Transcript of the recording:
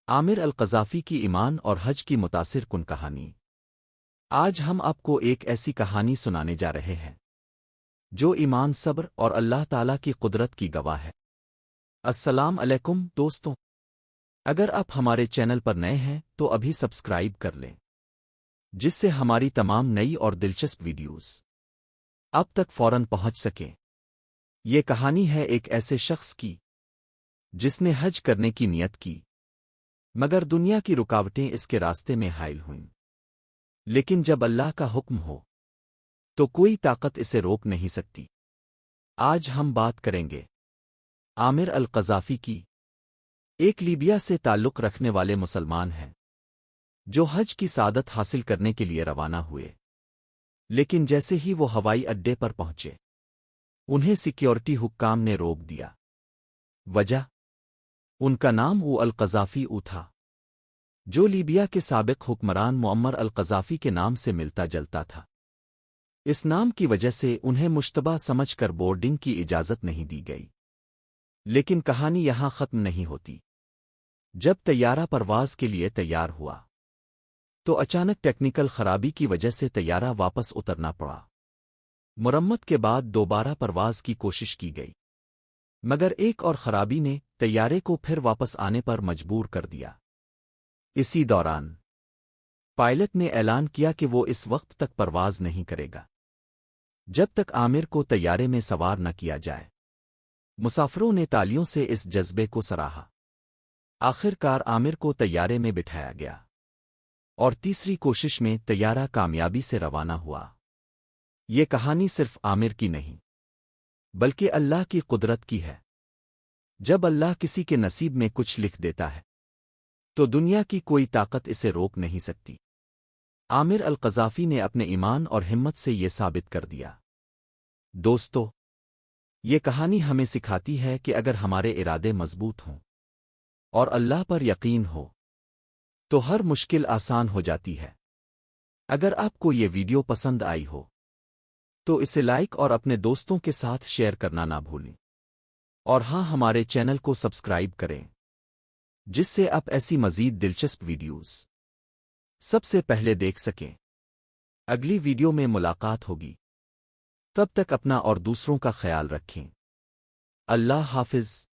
عامر القذافی کی ایمان اور حج کی متاثر کن کہانی۔ آج ہم آپ کو ایک ایسی کہانی سنانے جا رہے ہیں جو ایمان، صبر اور اللہ تعالیٰ کی قدرت کی گواہ ہے۔ السلام علیکم دوستوں، اگر آپ ہمارے چینل پر نئے ہیں تو ابھی سبسکرائب کر لیں، جس سے ہماری تمام نئی اور دلچسپ ویڈیوز اب تک فوراً پہنچ سکیں۔ یہ کہانی ہے ایک ایسے شخص کی جس نے حج کرنے کی نیت کی، مگر دنیا کی رکاوٹیں اس کے راستے میں حائل ہوئیں۔ لیکن جب اللہ کا حکم ہو تو کوئی طاقت اسے روک نہیں سکتی۔ آج ہم بات کریں گے عامر القذافی کی، ایک لیبیا سے تعلق رکھنے والے مسلمان ہیں جو حج کی سعادت حاصل کرنے کے لیے روانہ ہوئے، لیکن جیسے ہی وہ ہوائی اڈے پر پہنچے انہیں سیکیورٹی حکام نے روک دیا۔ وجہ؟ ان کا نام وہ القذافی تھا جو لیبیا کے سابق حکمران معمر القذافی کے نام سے ملتا جلتا تھا۔ اس نام کی وجہ سے انہیں مشتبہ سمجھ کر بورڈنگ کی اجازت نہیں دی گئی۔ لیکن کہانی یہاں ختم نہیں ہوتی۔ جب طیارہ پرواز کے لیے تیار ہوا تو اچانک ٹیکنیکل خرابی کی وجہ سے طیارہ واپس اترنا پڑا۔ مرمت کے بعد دوبارہ پرواز کی کوشش کی گئی، مگر ایک اور خرابی نے طیارے کو پھر واپس آنے پر مجبور کر دیا۔ اسی دوران پائلٹ نے اعلان کیا کہ وہ اس وقت تک پرواز نہیں کرے گا جب تک عامر کو طیارے میں سوار نہ کیا جائے۔ مسافروں نے تالیوں سے اس جذبے کو سراہا۔ آخر کار عامر کو طیارے میں بٹھایا گیا اور تیسری کوشش میں طیارہ کامیابی سے روانہ ہوا۔ یہ کہانی صرف عامر کی نہیں بلکہ اللہ کی قدرت کی ہے۔ جب اللہ کسی کے نصیب میں کچھ لکھ دیتا ہے تو دنیا کی کوئی طاقت اسے روک نہیں سکتی۔ عامر القذافی نے اپنے ایمان اور ہمت سے یہ ثابت کر دیا۔ دوستو، یہ کہانی ہمیں سکھاتی ہے کہ اگر ہمارے ارادے مضبوط ہوں اور اللہ پر یقین ہو تو ہر مشکل آسان ہو جاتی ہے۔ اگر آپ کو یہ ویڈیو پسند آئی ہو تو اسے لائک اور اپنے دوستوں کے ساتھ شیئر کرنا نہ بھولیں، اور ہاں، ہمارے چینل کو سبسکرائب کریں جس سے آپ ایسی مزید دلچسپ ویڈیوز سب سے پہلے دیکھ سکیں۔ اگلی ویڈیو میں ملاقات ہوگی، تب تک اپنا اور دوسروں کا خیال رکھیں۔ اللہ حافظ۔